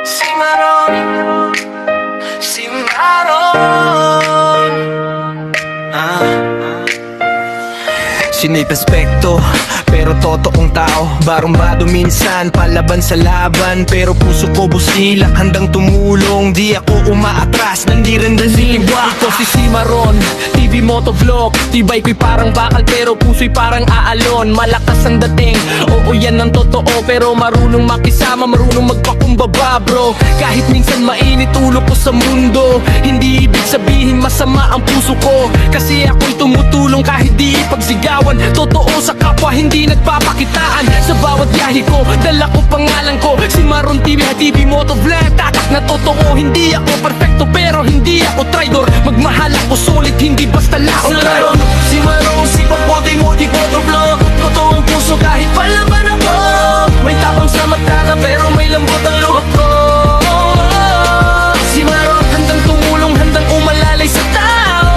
Cimarron, Cimarron. Sinip aspekto, pero totoong tao. Barumbado minsan, palaban sa laban, pero puso ko busilak, handang tumulong. Di ako umaatras, nandi rin nasiwa. Ito si Cimarron, TV motovlog. Tibay ko'y parang bakal, pero puso'y parang aalon. Malakas ang dating, oo yan ang totoo. Pero marunong makisama, marunong magpakumbaba bro. Kahit minsan mainit ulo ko sa mundo, hindi ibig sabihin masama ang puso ko. Kasi ako'y tumutulong kahit di ipagsigawan. Totoo sa kapwa, hindi nagpapakitaan. Sa bawat biyahe ko, dala ko pangalan ko. Cimarron TV, TV motovlog. Tatak na totoo, hindi ako perfecto, pero hindi ako traitor. Magmahal ako solid, hindi basta laon. Cimarron, sipag mo, di mo, di motovlog. Totoong puso kahit palaban ako. May tapang sa mata ka, pero may lambot ang loob ko. Cimarron, handang tumulong, handang umalalay sa tao.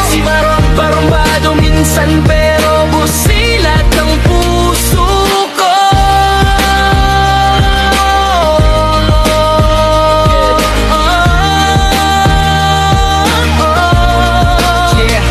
Cimarron, barumbado minsan, pero busilat ng puso ko. Yeah,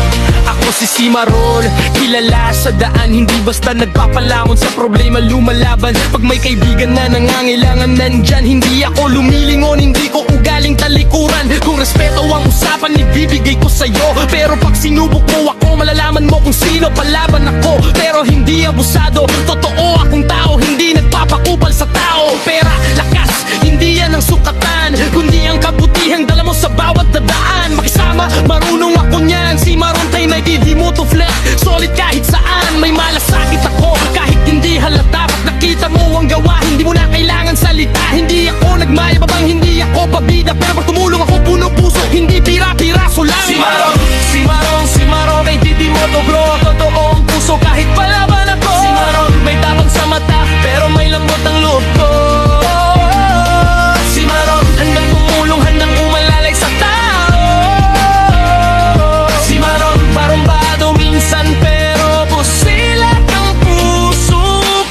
ako si Cimarron, kilala sa daan, hindi basta nagpapalamon sa problema lumalaban. Pag may kaibigan na nangangailangan, nandyan. Hindi ako lumilingon, hindi ko ugaling talikuran. Kung respeto ang usapan, ibibigay ko sa'yo. Pero pag sinubok mo ako, malalaman mo kung sino palaban ako. Pero hindi abusado, totoo akong tao, hindi nagpapakupal sa tao. Pera, lakas, hindi yan ang sukatan, kundi ang kabutihang dala mo sa bawat dadaan. Makisama, marunong ako niyan. Cimarron tayo na TV motovlog, solid kahit saan. May malasakit ako, kahit hindi halata. Pag nakita mo ang gawa, hindi mo na kailangan salita. Hindi ako nagmayabang, hindi ako pabida, pero pag tumulong ako puno puso, hindi pira-piraso lang. Cimarron, Cimarron, Cimarron, kay TV motovlog. Totoo ang puso kahit palaban ako. Cimarron, may tapang sa mata, pero may lambot ang loob ko. Cimarron, handang tumulong, handang umalalay sa tao. Cimarron, barumbado minsan, pero busilat ang puso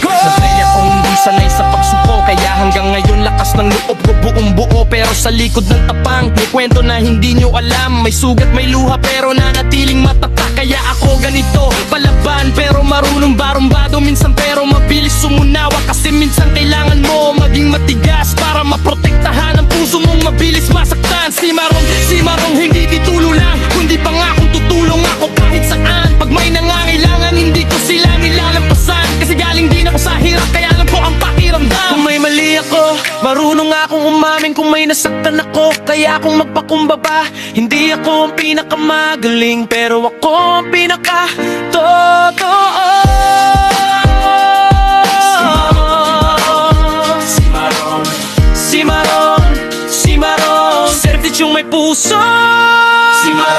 ko. Sanay akong hindi sanay sa pagsuko, kaya hanggang ngayon lakas ng loob ko buong buo. Pero sa likod ng tapang, may kwento na hindi nyo alam. May sugat, may luha, pero nanatiling matatak. Kaya ako ganito, palaban, pero marunong barumbado minsan, pero mabilis sumunawa. Kasi minsan kailangan mo maging matigas para maprotektahan ang puso mong mabilis masaktan. Cimarron, Cimarron, hindi titulo lang, kundi pangakong tutulong ako kahit saan. Pag may nangangailangan, hindi ko sila nilalampasan. Kasi galing din ako sa hirap, kaya alam ko ang pakiramdam. Kung may mali ako, marunong akong umamin. Kung may nasaktan ako, kaya akong magpakumbaba. Hindi ako ang pinakamagaling, pero ako ang pinaka-totoo. Cimarron, Cimarron, Cimarron, certitude yung may puso. Cimarron.